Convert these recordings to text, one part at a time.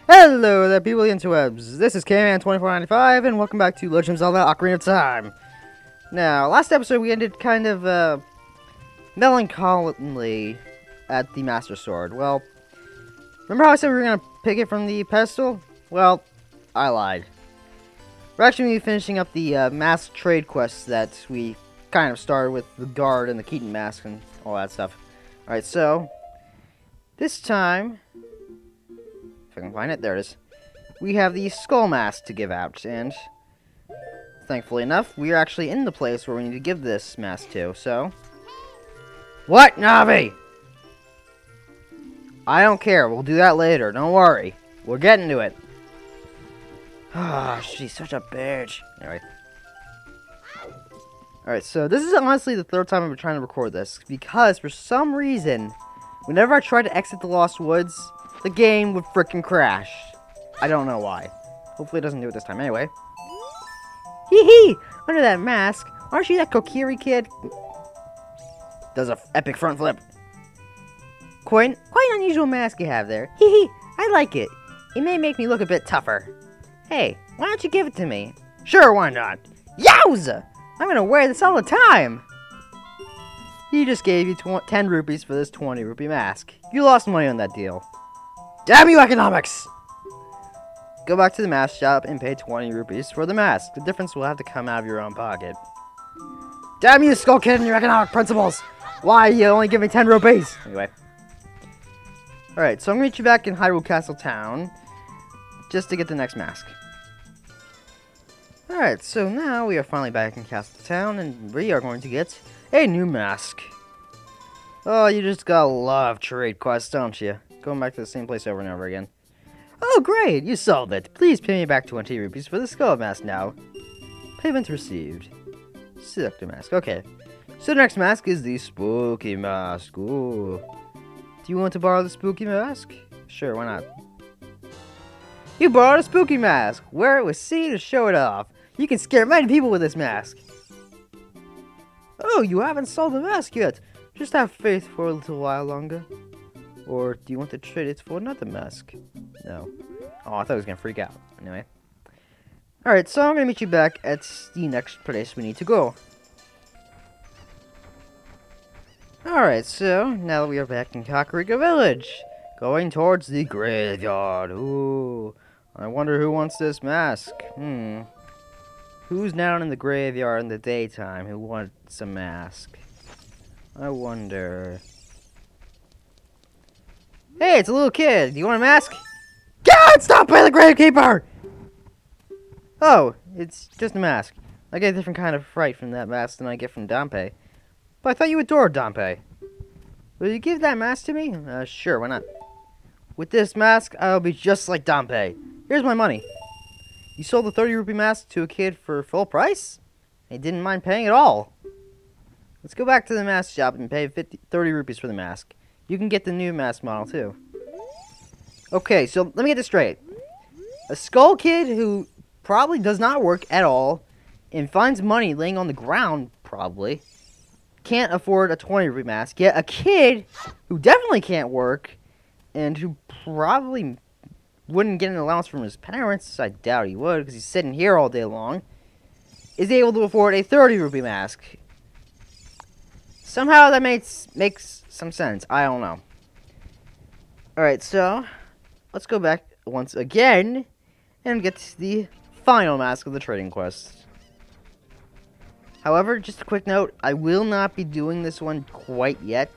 Hello there, people of the interwebs. This is K-Man2495, and welcome back to Legend of Zelda Ocarina of Time. Now, last episode we ended kind of, melancholy at the Master Sword. Well, remember how I said we were going to pick it from the pedestal? Well, I lied. We're actually going to be finishing up the mask trade quests that we kind of started with the guard and the Keaton mask and all that stuff. Alright, so, this time, if I can find it, there it is. We have the skull mask to give out, and thankfully enough, we are actually in the place where we need to give this mask to, so... What, Navi? I don't care, we'll do that later, don't worry. We're getting to it. Ah, she's such a bitch. Anyway. Alright, so this is honestly the third time I've been trying to record this, because for some reason, whenever I try to exit the Lost Woods, the game would frickin' crash. I don't know why. Hopefully it doesn't do it this time. Anyway. Hee hee! Under that mask, aren't you that Kokiri kid? Does a epic front flip. Quite an unusual mask you have there. Hee hee! I like it. It may make me look a bit tougher. Hey, why don't you give it to me? Sure, why not? Yowza! I'm gonna wear this all the time! He just gave you 10 rupees for this 20 rupee mask. You lost money on that deal. Damn you, economics! Go back to the mask shop and pay 20 rupees for the mask. The difference will have to come out of your own pocket. Damn you, Skull Kid, and your economic principles! Why you only give me 10 rupees? Anyway. Alright, so I'm gonna meet you back in Hyrule Castle Town just to get the next mask. Alright, so now we are finally back in Castle Town and we are going to get a new mask. Oh, you just gotta love trade quests, don't you? Going back to the same place over and over again. Oh, great! You solved it. Please pay me back 20 rupees for the skull mask now. Payment received. Select a mask. Okay. So the next mask is the spooky mask. Ooh. Do you want to borrow the spooky mask? Sure, why not? You borrowed a spooky mask. Wear it with C to show it off. You can scare many people with this mask. Oh, you haven't sold the mask yet. Just have faith for a little while longer. Or do you want to trade it for another mask? No. Oh, I thought I was going to freak out. Anyway. Alright, so I'm going to meet you back at the next place we need to go. Alright, so now that we are back in Kakariko Village. Going towards the graveyard. Ooh. I wonder who wants this mask. Who's down in the graveyard in the daytime who wants a mask? I wonder... Hey, it's a little kid. Do you want a mask? God, stop by the gravekeeper! Oh, it's just a mask. I get a different kind of fright from that mask than I get from Dampé. But I thought you adored Dampé. Will you give that mask to me? Sure, why not? With this mask, I'll be just like Dampé. Here's my money. You sold the 30 rupee mask to a kid for full price? He didn't mind paying at all. Let's go back to the mask shop and pay 30 rupees for the mask. You can get the new mask model, too. Okay, so let me get this straight. A skull kid who probably does not work at all and finds money laying on the ground, probably, can't afford a 20 rupee mask. Yet a kid who definitely can't work and who probably wouldn't get an allowance from his parents, I doubt he would because he's sitting here all day long, is able to afford a 30 rupee mask. Somehow that makes some sense. I don't know. Alright, so let's go back once again and get to the final mask of the trading quest. However, just a quick note, I will not be doing this one quite yet.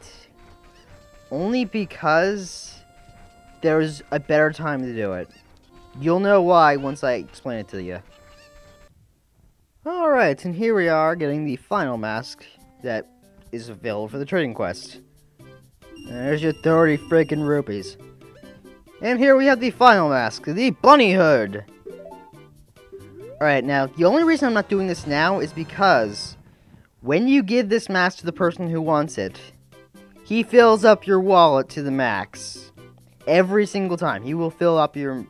Only because there's a better time to do it. You'll know why once I explain it to you. Alright, and here we are getting the final mask that is available for the trading quest. There's your 30 freaking rupees. And here we have the final mask, the bunny hood. Alright, now, the only reason I'm not doing this now is because when you give this mask to the person who wants it, he fills up your wallet to the max. Every single time. He will fill up your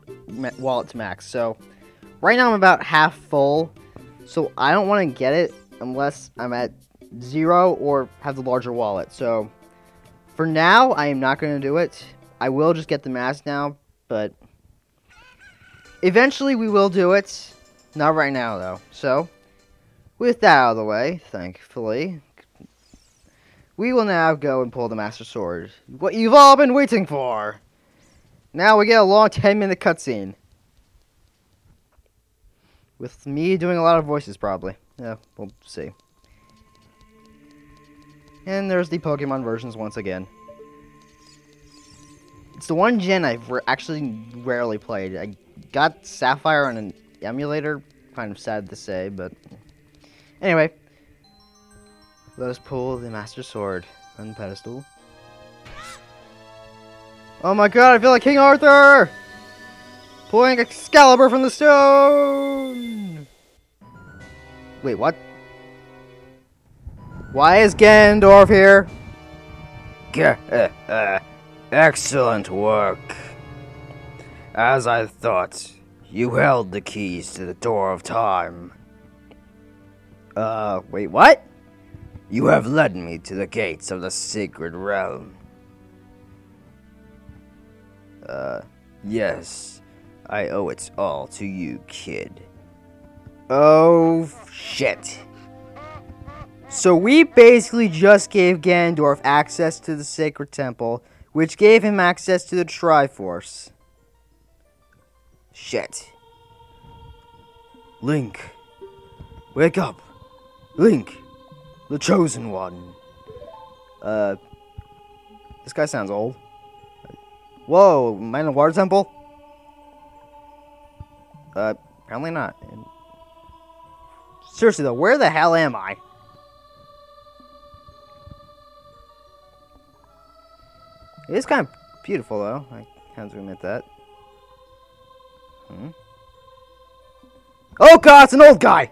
wallet to max. So, right now I'm about half full. So, I don't want to get it unless I'm at 0 or have the larger wallet. So, for now, I am not going to do it. I will just get the mask now, but Eventually we will do it. Not right now, though. So, with that out of the way, thankfully, we will now go and pull the Master Sword. What you've all been waiting for! Now we get a long 10-minute cutscene. With me doing a lot of voices, probably. Yeah, we'll see. And there's the Pokemon versions once again. It's the one gen I've actually rarely played. I got Sapphire on an emulator. Kind of sad to say, but... Anyway. Let us pull the Master Sword on the pedestal. Oh my god, I feel like King Arthur! Pulling Excalibur from the stone! Wait, what? Why is Ganondorf here? Excellent work. As I thought, you held the keys to the door of time. Wait, what? You have led me to the gates of the sacred realm. Yes, I owe it all to you, kid. Oh, shit. So we basically just gave Ganondorf access to the Sacred Temple, which gave him access to the Triforce. Shit. Link. Wake up. Link. The Chosen One. This guy sounds old. Whoa, am I in a water temple? Apparently not. Seriously though, where the hell am I? It is kind of beautiful though, I have to admit that. Oh god, it's an old guy!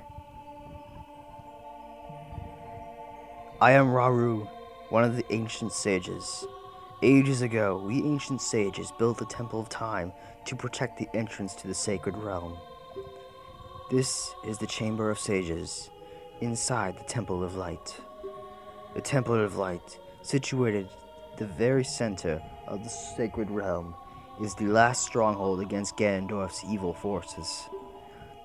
I am Rauru, one of the ancient sages. Ages ago, we ancient sages built the Temple of Time to protect the entrance to the sacred realm. This is the Chamber of Sages, inside the Temple of Light. The Temple of Light, situated at the very center of the sacred realm, is the last stronghold against Ganondorf's evil forces.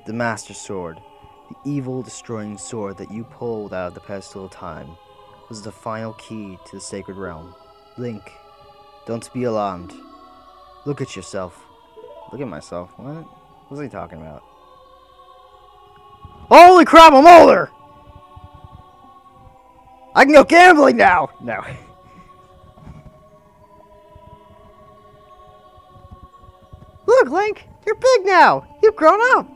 The Master Sword, the evil destroying sword that you pulled out of the pedestal of time, was the final key to the sacred realm. Link, don't be alarmed. Look at yourself. Look at myself? What? What's he talking about? Holy crap, I'm older! I can go gambling now! No. Look, Link! You're big now! You've grown up!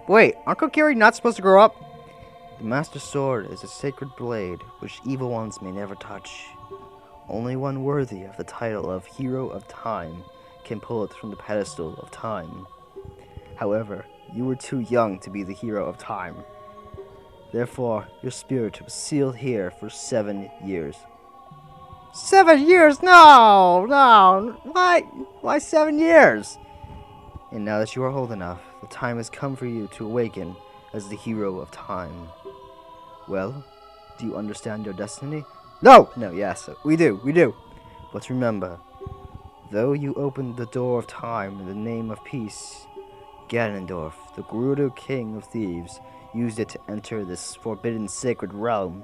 Wait, aren't Kokiri not supposed to grow up? The Master Sword is a sacred blade which evil ones may never touch. Only one worthy of the title of Hero of Time can pull it from the pedestal of time. However, you were too young to be the Hero of Time. Therefore, your spirit was sealed here for 7 years. 7 years? No! No! Why 7 years? And now that you are old enough, the time has come for you to awaken as the Hero of Time. Well, do you understand your destiny? No! No, yes, we do. But remember, though you opened the door of time in the name of peace, Ganondorf, the Gerudo King of Thieves, used it to enter this forbidden sacred realm.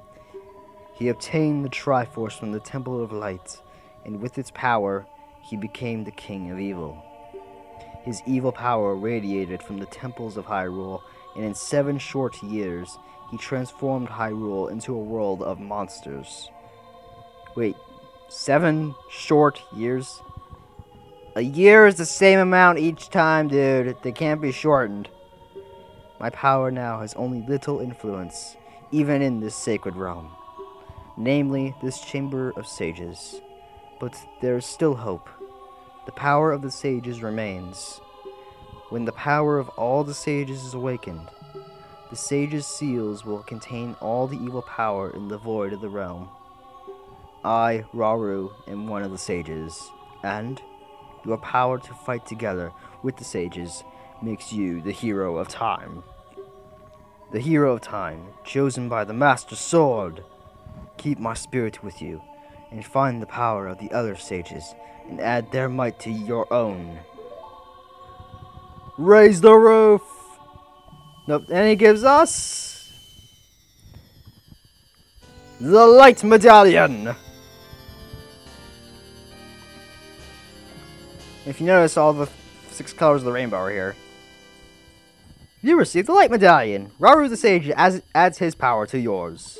He obtained the Triforce from the Temple of Light, and with its power, he became the King of Evil. His evil power radiated from the temples of Hyrule, and in 7 short years, he transformed Hyrule into a world of monsters. Wait, 7 short years? A year is the same amount each time, dude. They can't be shortened. My power now has only little influence, even in this sacred realm. Namely, this Chamber of Sages. But there is still hope. The power of the sages remains. When the power of all the sages is awakened, the sages' seals will contain all the evil power in the void of the realm. I, Rauru, am one of the sages, and your power to fight together with the sages makes you the Hero of Time. The Hero of Time, chosen by the Master Sword. Keep my spirit with you, and find the power of the other sages, and add their might to your own. Raise the roof! Nope, and he gives us... the Light Medallion! If you notice, all the 6 colors of the rainbow are here. You received the Light Medallion. Rauru the Sage adds his power to yours.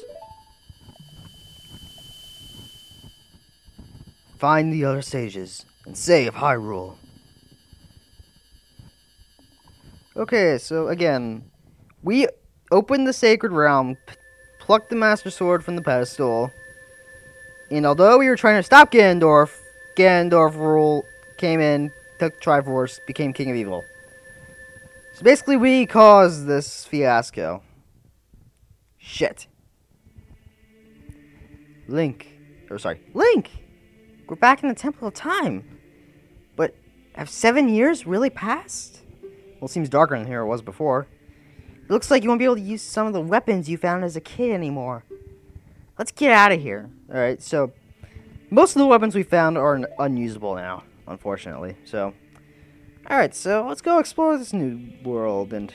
Find the other sages and save Hyrule. Okay, so again, we opened the Sacred Realm, plucked the Master Sword from the pedestal, and although we were trying to stop Ganondorf, came in, took Triforce, became King of Evil. So basically, we caused this fiasco. Shit. Link! We're back in the Temple of Time. But have 7 years really passed? Well, it seems darker than here it was before. It looks like you won't be able to use some of the weapons you found as a kid anymore. Let's get out of here. Alright, so most of the weapons we found are unusable now, unfortunately. So, alright, so let's go explore this new world and...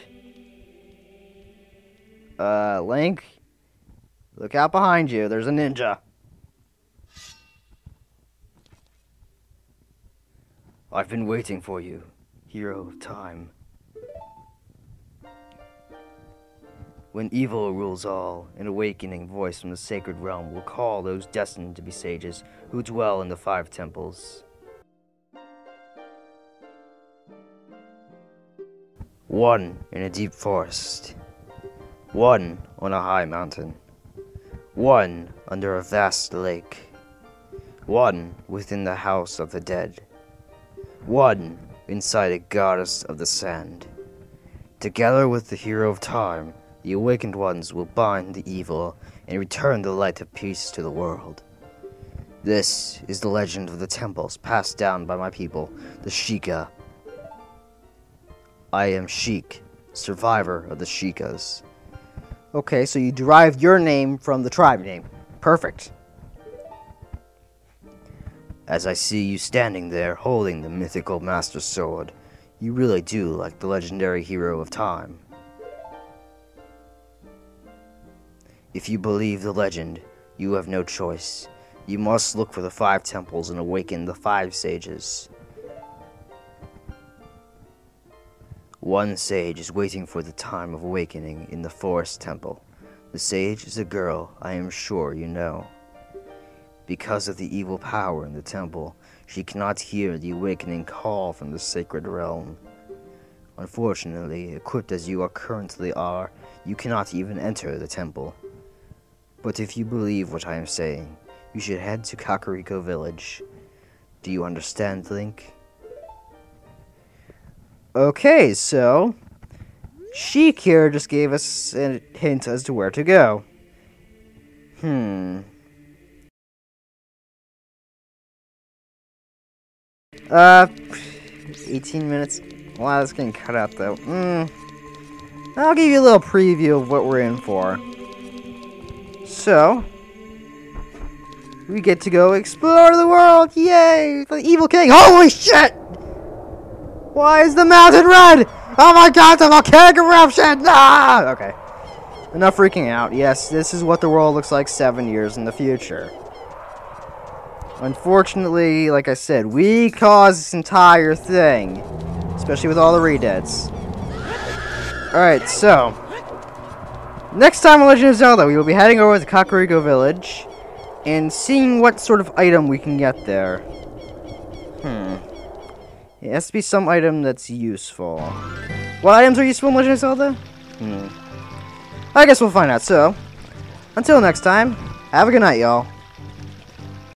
Link, look out behind you. There's a ninja. I've been waiting for you, hero of time. When evil rules all, an awakening voice from the sacred realm will call those destined to be sages who dwell in the 5 temples. One in a deep forest. One on a high mountain. One under a vast lake. One within the house of the dead. One inside a goddess of the sand. Together with the hero of time, the awakened ones will bind the evil and return the light of peace to the world. This is the legend of the temples passed down by my people, the Sheikah. I am Sheik, survivor of the Sheikas. Okay, so you derived your name from the tribe name. Perfect. As I see you standing there holding the mythical Master Sword, you really do like the legendary hero of time. If you believe the legend, you have no choice. You must look for the 5 temples and awaken the 5 sages. One sage is waiting for the time of awakening in the forest temple. The sage is a girl I am sure you know. Because of the evil power in the temple, she cannot hear the awakening call from the sacred realm. Unfortunately, equipped as you currently are, you cannot even enter the temple. But if you believe what I am saying, you should head to Kakariko Village. Do you understand, Link? Okay, so Sheik here just gave us a hint as to where to go. 18 minutes. Wow, that's getting cut out though. I'll give you a little preview of what we're in for. So, we get to go explore the world. Yay! The evil king. Holy shit! Why is the mountain red? Oh my god, the volcanic eruption! Ah! Okay. Enough freaking out. Yes, this is what the world looks like 7 years in the future. Unfortunately, like I said, we caused this entire thing. Especially with all the redeads. Alright, so. Next time on Legend of Zelda, we will be heading over to Kakariko Village. And seeing what sort of item we can get there. It has to be some item that's useful. What items are useful in Legend of Zelda? I guess we'll find out. So, until next time, have a good night, y'all.